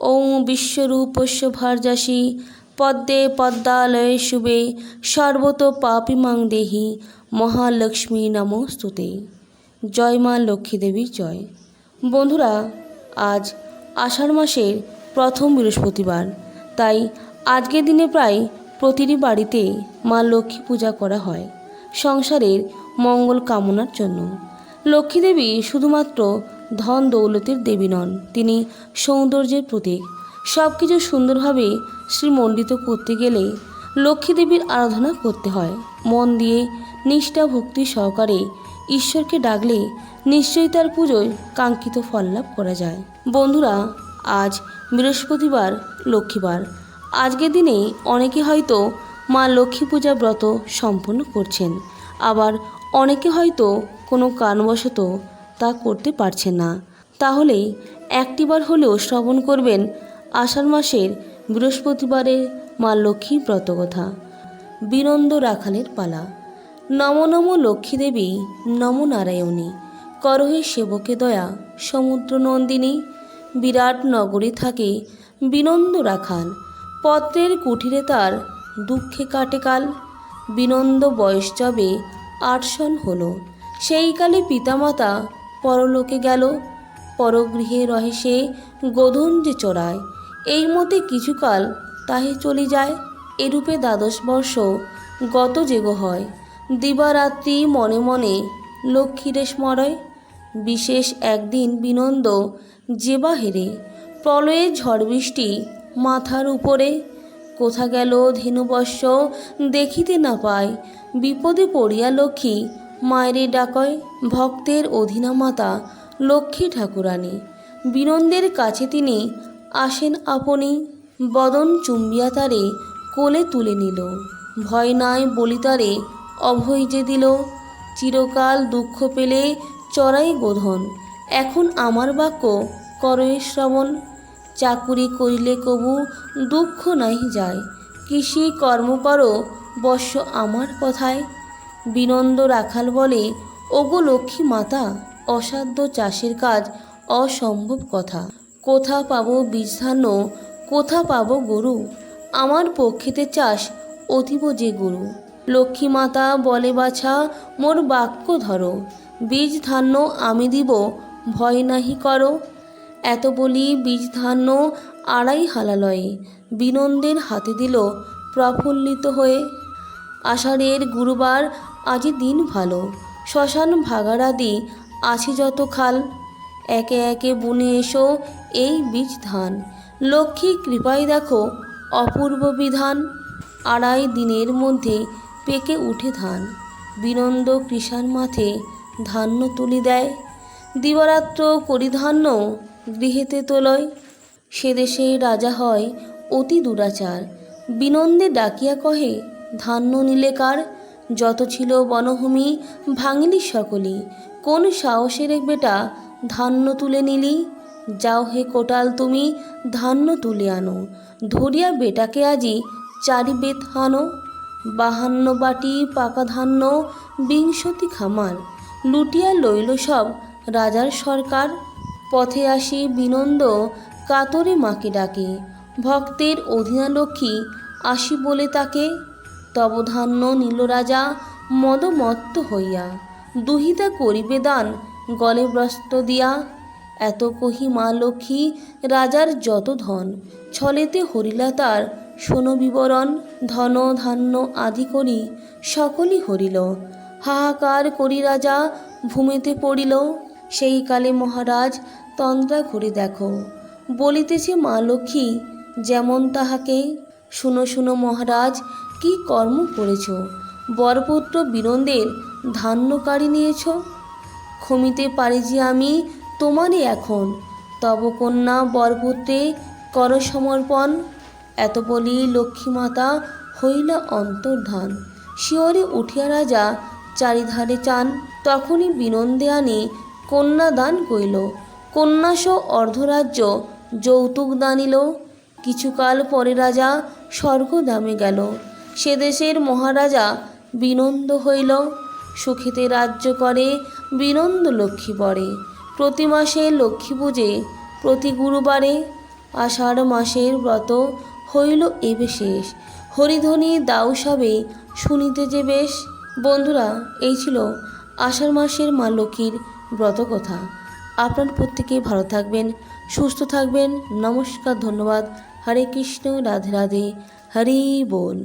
ওং বিশ্বরূপস্য ভার্যাসি পদ্মে পদ্মালয়ে শুভে সর্বত পাপিমাং দেহি মহালক্ষ্মী নমস্তুতে। জয় মা লক্ষ্মী দেবীর জয়। বন্ধুরা, আজ আষাঢ় মাসের প্রথম বৃহস্পতিবার, তাই আজকের দিনে প্রায় প্রতিটি বাড়িতে মা লক্ষ্মী পূজা করা হয় সংসারের মঙ্গল কামনার জন্য। লক্ষ্মী দেবী শুধুমাত্র ধন দৌলতের দেবী নন, তিনি সৌন্দর্যের প্রতীক। সব কিছু সুন্দরভাবে শ্রীমণ্ডিত করতে গেলে লক্ষ্মী দেবীর আরাধনা করতে হয়। মন দিয়ে নিষ্ঠা ভক্তি সহকারে ঈশ্বরকে ডাকলে নিশ্চয়ই তার পুজোয় কাঙ্ক্ষিত ফল লাভ করা যায়। বন্ধুরা, আজ বৃহস্পতিবার, লক্ষ্মীবার। আজকের দিনে অনেকে হয়তো মা লক্ষ্মী পূজা ব্রত সম্পন্ন করছেন, আবার অনেকে হয়তো কোনো কারণবশত তা করতে পারছেন না। তাহলে একটিবার হলেও শ্রবণ করবেন আষাঢ় মাসের বৃহস্পতিবারের মা লক্ষ্মীর ব্রতকথা। বিনন্দ রাখালের পালা। নমো নমো লক্ষ্মী দেবী, নমো নারায়ণী, করহে সেবকে দয়া সমুদ্র নন্দিনী। বিরাট নগরী থাকে বিনন্দ রাখাল, পত্রের কুঠিরে তার দুঃখে কাটে কাল। বিনন্দ বয়স যবে 8 সন হলো, সেই কালে পিতামাতা পরলোকে গেল। পরগৃহে রহে সে গোধন যে চড়ায়, এই মতে কিছুকাল তাহে চলে যায়। এরূপে 12 বর্ষ গত যেগ হয়, দিবারাত্রি মনে মনে লক্ষ্মীরে স্মরয়। বিশেষ একদিন বিনন্দ যেবা হেরে, প্রলয়ে ঝড় বৃষ্টি মাথার উপরে। কোথা গেল ধেনুবৎস দেখিতে না পায়, বিপদে পড়িয়া লক্ষ্মী মায়েরে ডাকয়। ভক্তের অধীনা মাতা লক্ষ্মী ঠাকুরানী, বিনন্দের কাছে তিনি আসেন আপনি। বদন চুম্বিয়া তারে কোলে তুলে নিল, ভয় নাই বলি তারে অভয় যে দিল। চিরকাল দুঃখ পেলে চড়াই গোধন, এখন আমার বাক্য করয়ে শ্রবণ। চাকুরি করিলে কবু দুঃখ নাহি যায়, কৃষি কর্ম করো বর্ষ আমার কথায়। বিনন্দ রাখাল বলে, ওগো লক্ষ্মী মাতা, অসাধ্য চাষের কাজ অসম্ভব কথা। কোথা পাবো বীজ ধান্য, কোথা পাবো গরু, আমার পক্ষেতে চাষ অতীব যে গুরু। লক্ষ্মী মাতা বলে, বাছা মোর বাক্য ধরো, বীজ ধান্য আমি দিব ভয় নাহি করো। এত বলি বীজ ধান্য 2.5 হালালয়ে বিনন্দের হাতে দিল প্রফুল্লিত হয়ে। আষাঢ়ের গুরুবার আজি দিন ভালো, শ্মশান ভাগাড়াদি আছে যত খাল। একে একে বুনে এসো এই বীজ ধান, লক্ষ্মী কৃপায় দেখো অপূর্ব বিধান। 2.5 দিনের মধ্যে পেকে উঠে ধান, বিনন্দ কৃষাণ মাঠে ধান্য তুলি দেয়। দিবারাত্র করি ধান্য গৃহেতে তোলয়, সে দেশে রাজা হয় অতি দুরাচার। বিনন্দে ডাকিয়া কহে, ধান্য নিলে কার? যত ছিল বনভূমি ভাঙিলি সকলি, কোন সাহসের এক বেটা ধান্য তুলে নিলি? যাও হে কোটাল তুমি ধান্য তুলে আনো, ধরিয়া বেটাকে আজি 4 বেত হানো। 52 বাটি পাকা ধান্য 20 খামার, লুটিয়া লইল সব রাজার সরকার। পথে আসি বিনন্দ কাতরে মাকে ডাকে, ভক্তের অধীনা লক্ষ্মী আসি বলে তাকে। তব ধান্য নীল রাজা মদমত্ত হইয়া, দুহিতা করিবে দান গলে বস্ত্র দিয়া। এত কহি মা লক্ষ্মী রাজার যত ধন, ছলেতে হরিলা তার শোনো বিবরণ। ধন ধান্য আদি করি সকলই হরিল, হাহাকার করি রাজা ভূমিতে পড়িল। সেই কালে মহারাজ তন্দ্রা ঘুরে দেখো, বলিতেছে মা লক্ষ্মী যেমন তাহাকে। শুনো শুনো মহারাজ কি কর্ম করেছ, বরপুত্র বিনন্দের ধান্য কাড়ি নিয়েছ। ক্ষমিতে পারি যে আমি তোমারই এখন, তব কন্যা বরপুত্রে কর সমর্পণ। এত বলি লক্ষ্মী মাতা হইলা অন্তর্ধান, শিয়রে উঠিয়া রাজা চারিধারে চান। তখনই বিনন্দে আনি কন্যা দান কইল, কন্যাসহ অর্ধরাজ্য যৌতুক দানিল। কিছুকাল পরে রাজা স্বর্গধামে গেল, সে দেশের মহারাজা বিনন্দ হইল। সুখেতে রাজ্য করে বিনন্দ লক্ষ্মী বরে, প্রতি মাসে লক্ষ্মী পূজে প্রতি গুরুবারে। আষাঢ় মাসের ব্রত হইল এবে শেষ, হরিধ্বনি দাও সবে শুনিতে যে বেশ। বন্ধুরা, এই ছিল আষাঢ় মাসের মা লক্ষ্মীর ব্রত কথা। আপনার প্রত্যেকেই ভালো থাকবেন, সুস্থ থাকবেন। নমস্কার, ধন্যবাদ। হরে কৃষ্ণ, রাধে রাধে, হরি বল।